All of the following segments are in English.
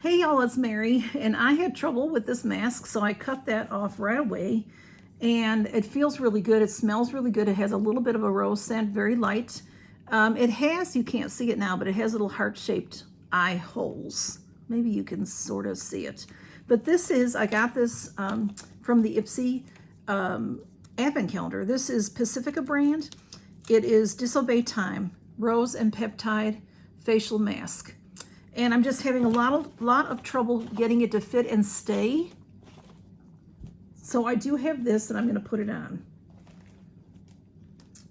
Hey y'all, it's Mary, and I had trouble with this mask, so I cut that off right away. And it feels really good. It smells really good. It has a little bit of a rose scent, very light. It has, you can't see it now, but it has little heart-shaped eye holes. Maybe you can sort of see it. But this is, I got this from the Ipsy advent calendar. This is Pacifica brand. It is Disobey Time, Rose and Peptide Facial Mask. And I'm just having a lot of trouble getting it to fit and stay. So I do have this, and I'm going to put it on.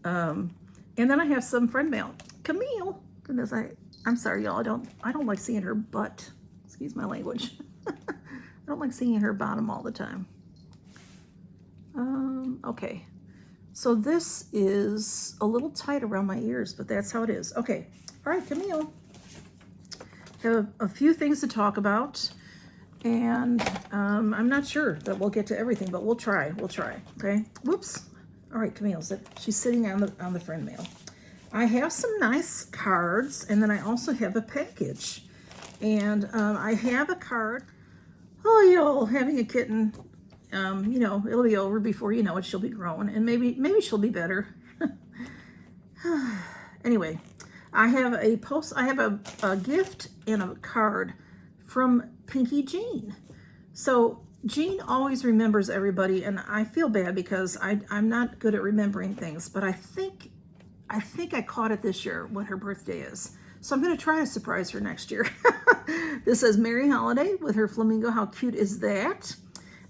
And then I have some friend mail. Camille, goodness, I'm sorry, y'all. I don't like seeing her butt. Excuse my language. I don't like seeing her bottom all the time. Okay. So this is a little tight around my ears, but that's how it is. Okay. All right, Camille. Have a few things to talk about, and I'm not sure that we'll get to everything, but we'll try, okay? Whoops. All right, Camille's it. She's sitting on the friend mail. I have some nice cards, and then I also have a package. And I have a card. Oh, y'all, having a kitten, you know, it'll be over before you know it. She'll be grown, and maybe she'll be better. Anyway, I have a gift and a card from Pinky Jean. So Jean always remembers everybody, and I feel bad because I'm not good at remembering things, but I think I caught it this year when her birthday is. So I'm going to try to surprise her next year. This says, Merry Holiday with her flamingo. How cute is that?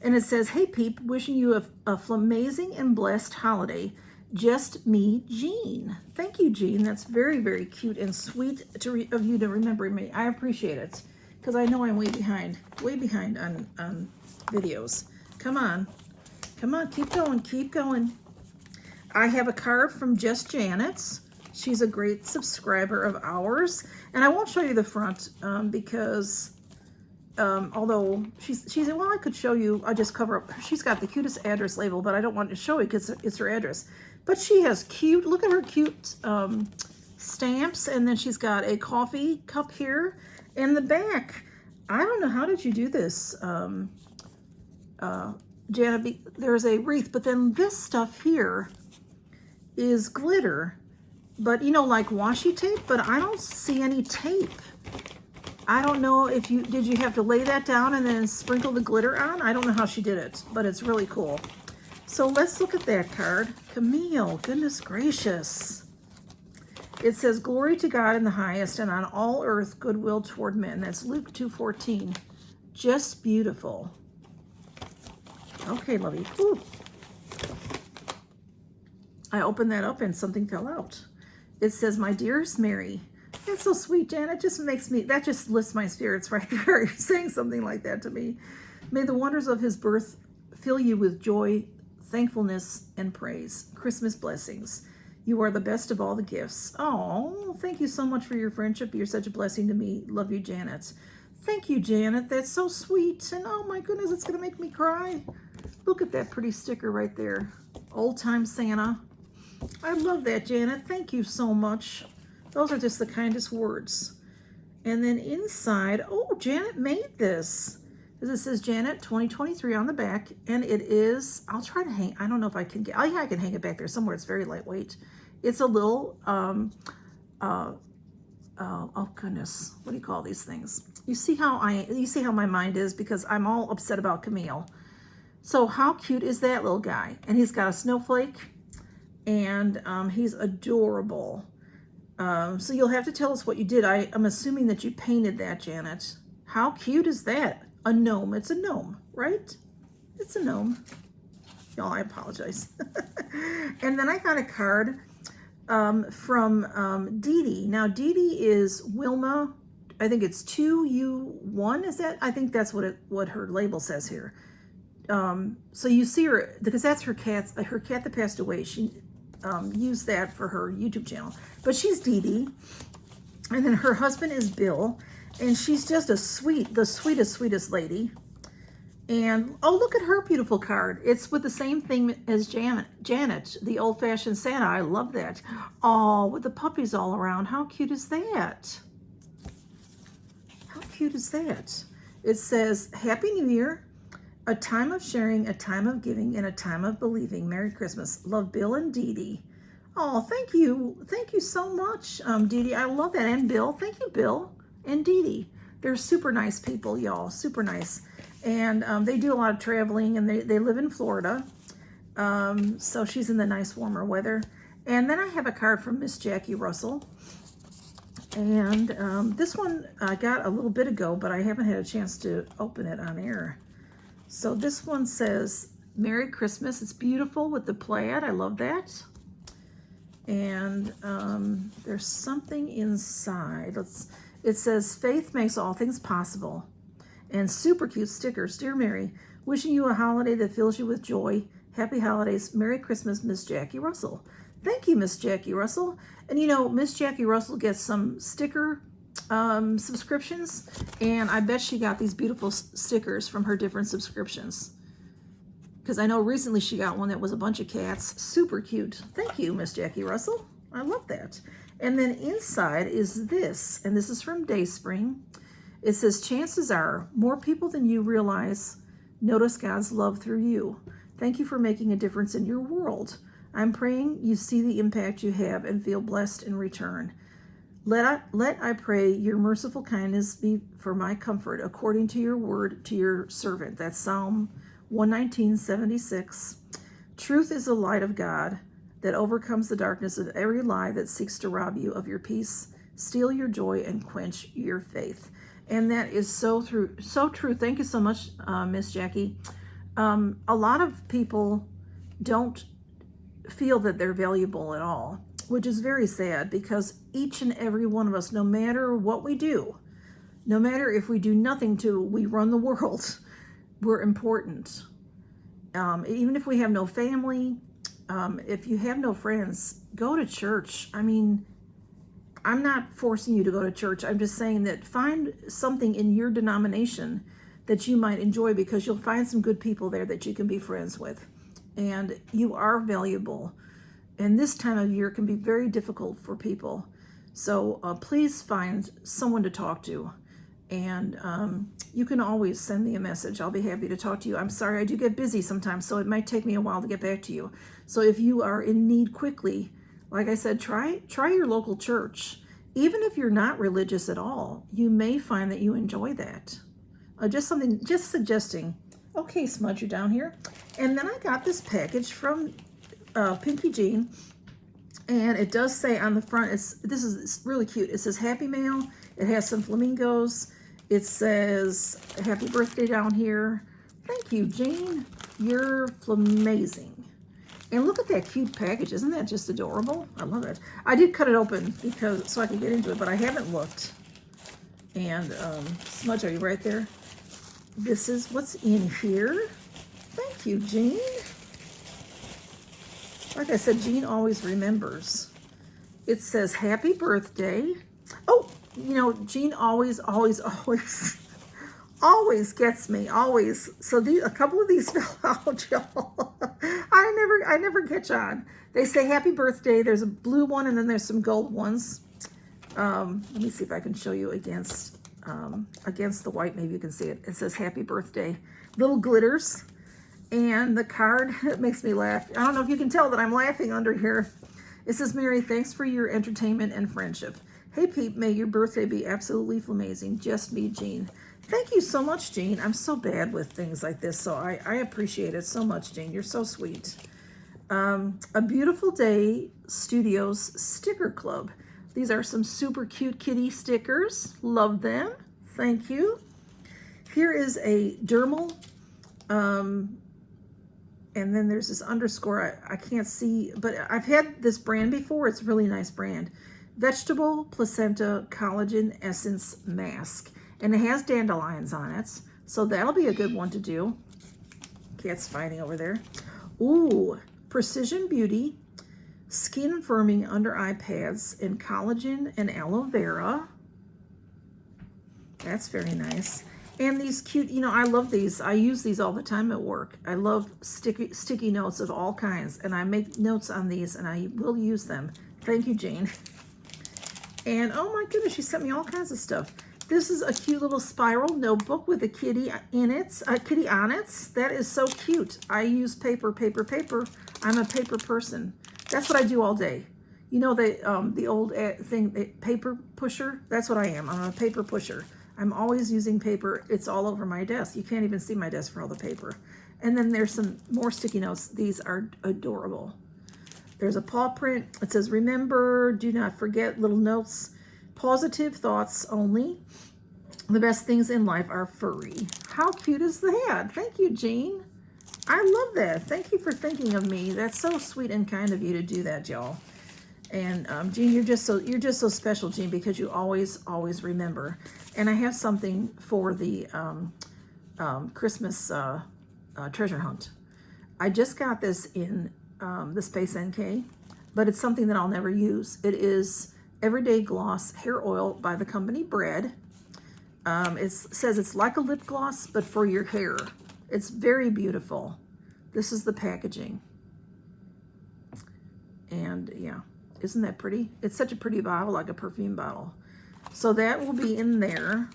And it says, hey, Peep, wishing you a flamazing and blessed holiday. Just me, Jean. Thank you, Jean. That's very, very cute and sweet of you to remember me. I appreciate it because I know I'm way behind on videos. Come on, keep going. I have a card from Just Janet's. She's a great subscriber of ours, and I won't show you the front because although she's well, I could show you. I'll just cover up. She's got the cutest address label, but I don't want to show it because it's her address. But she has cute, look at her cute stamps, and then she's got a coffee cup here in the back. I don't know, how did you do this, Janna? There's a wreath, but then this stuff here is glitter, but you know, like washi tape, but I don't see any tape. I don't know if did you have to lay that down and then sprinkle the glitter on? I don't know how she did it, but it's really cool. So let's look at that card. Camille, goodness gracious. It says, glory to God in the highest, and on all earth goodwill toward men. That's Luke 2:14. Just beautiful. Okay, lovey. Ooh. I opened that up and something fell out. It says, my dearest Mary. That's so sweet, Jan. It just makes me, that just lifts my spirits right there. You're saying something like that to me. May the wonders of his birth fill you with joy, thankfulness, and praise. Christmas blessings. You are the best of all the gifts. Oh, thank you so much for your friendship. You're such a blessing to me. Love you, Janet. Thank you, Janet. That's so sweet. And oh my goodness, it's going to make me cry. Look at that pretty sticker right there. Old time Santa. I love that, Janet. Thank you so much. Those are just the kindest words. And then inside, oh, Janet made this. It says Janet 2023 on the back, and it is, I'll try to hang, I don't know if I can get, oh yeah, I can hang it back there somewhere. It's very lightweight. It's a little, oh goodness, what do you call these things? You see how my mind is because I'm all upset about Camille. So how cute is that little guy? And he's got a snowflake, and he's adorable. So you'll have to tell us what you did. I'm assuming that you painted that, Janet. How cute is that? A gnome. It's a gnome, right? It's a gnome. Y'all, I apologize. And then I got a card from Dee Dee. Now, Dee Dee is Wilma. I think it's 2U1. Is that? I think that's what her label says here. So you see her, because that's her cat that passed away. She used that for her YouTube channel. But she's Dee Dee. And then her husband is Bill. And she's just the sweetest lady. And, oh, look at her beautiful card. It's with the same thing as Janet, the old-fashioned Santa. I love that. Oh, with the puppies all around. How cute is that? How cute is that? It says, Happy New Year, a time of sharing, a time of giving, and a time of believing. Merry Christmas. Love, Bill and Dee Dee. Oh, thank you. Thank you so much, Dee Dee. I love that. And Bill. Thank you, Bill and Dee Dee. They're super nice people, y'all. Super nice. And they do a lot of traveling, and they live in Florida. So she's in the nice warmer weather. And then I have a card from Miss Jackie Russell. And this one I got a little bit ago, but I haven't had a chance to open it on air. So this one says, Merry Christmas. It's beautiful with the plaid. I love that. And there's something inside. It says, Faith makes all things possible. And super cute stickers. Dear Mary, wishing you a holiday that fills you with joy. Happy holidays. Merry Christmas, Miss Jackie Russell. Thank you, Miss Jackie Russell. And you know, Miss Jackie Russell gets some sticker subscriptions, and I bet she got these beautiful stickers from her different subscriptions. Because I know recently she got one that was a bunch of cats. Super cute. Thank you, Miss Jackie Russell. I love that. And then inside is this, and this is from Dayspring. It says, chances are more people than you realize notice God's love through you. Thank you for making a difference in your world. I'm praying you see the impact you have and feel blessed in return. Let I pray your merciful kindness be for my comfort according to your word to your servant. That's Psalm 119:76. Truth is the light of God that overcomes the darkness of every lie that seeks to rob you of your peace, steal your joy, and quench your faith. And that is so true. Thank you so much, Miss Jackie. A lot of people don't feel that they're valuable at all, which is very sad, because each and every one of us, no matter what we do, no matter if we do nothing we run the world, we're important. Even if we have no family, if you have no friends, go to church. I mean, I'm not forcing you to go to church. I'm just saying that find something in your denomination that you might enjoy, because you'll find some good people there that you can be friends with. And you are valuable. And this time of year can be very difficult for people. So please find someone to talk to. And you can always send me a message. I'll be happy to talk to you. I'm sorry, I do get busy sometimes, so it might take me a while to get back to you. So if you are in need quickly, like I said, try your local church. Even if you're not religious at all, you may find that you enjoy that. Just suggesting. Okay, Smudge, you're down here. And then I got this package from Pinky Jean, and it does say on the front, this is really cute. It says Happy Mail. It has some flamingos. It says Happy Birthday down here. Thank you, Jean. You're flamazing. And look at that cute package. Isn't that just adorable? I love it. I did cut it open so I could get into it, but I haven't looked. And Smudge, are you right there? This is what's in here. Thank you, Jean. Like I said, Jean always remembers. It says Happy Birthday. Oh, you know, Jean always gets me, always. So a couple of these fell out, y'all. I never catch on. They say Happy Birthday. There's a blue one, and then there's some gold ones. Let me see if I can show you against the white. Maybe you can see it. It says Happy Birthday. Little glitters. And the card, it makes me laugh. I don't know if you can tell that I'm laughing under here. It says, Mary, thanks for your entertainment and friendship. Hey, Peep, may your birthday be absolutely amazing. Just me, Jean. Thank you so much, Jean. I'm so bad with things like this, so I appreciate it so much, Jean. You're so sweet. A Beautiful Day Studios Sticker Club. These are some super cute kitty stickers. Love them. Thank you. Here is a dermal, and then there's this underscore. I can't see, but I've had this brand before. It's a really nice brand. Vegetable Placenta Collagen Essence Mask. And it has dandelions on it. So that'll be a good one to do. Cat's fighting over there. Ooh, Precision Beauty Skin Firming Under Eye Pads in Collagen and Aloe Vera. That's very nice. And these cute, you know, I love these. I use these all the time at work. I love sticky notes of all kinds. And I make notes on these, and I will use them. Thank you, Jane. And oh my goodness, she sent me all kinds of stuff. This is a cute little spiral notebook with a kitty in it, kitty on it. That is so cute. I use paper, paper, paper. I'm a paper person. That's what I do all day. You know the old thing, paper pusher? That's what I am. I'm a paper pusher. I'm always using paper. It's all over my desk. You can't even see my desk for all the paper. And then there's some more sticky notes. These are adorable. There's a paw print. It says, remember, do not forget, little notes. Positive thoughts only. The best things in life are furry. How cute is that? Thank you, Jean. I love that. Thank you for thinking of me. That's so sweet and kind of you to do that, y'all. And Jean, you're just so special, Jean, because you always remember. And I have something for the Christmas treasure hunt. I just got this in the Space NK, but it's something that I'll never use. It is Everyday Gloss Hair Oil by the company Bread. It says it's like a lip gloss, but for your hair. It's very beautiful. This is the packaging. And yeah, isn't that pretty? It's such a pretty bottle, like a perfume bottle. So that will be in there.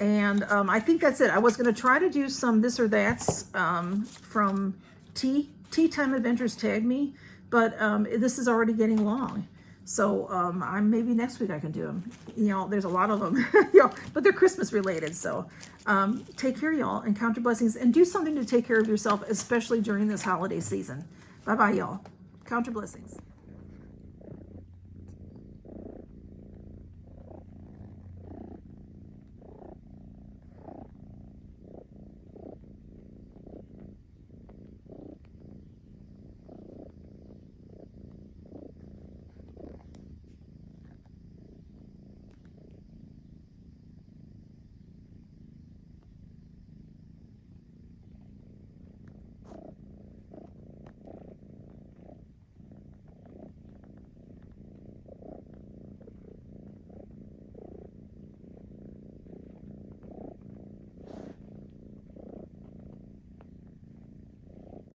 And I think that's it. I was going to try to do some this or that's from Tea Time Adventures Tag Me, but this is already getting long. So maybe next week I can do them. You know, there's a lot of them, you know, but they're Christmas related. So take care, y'all, and count your blessings, and do something to take care of yourself, especially during this holiday season. Bye-bye, y'all. Count your blessings.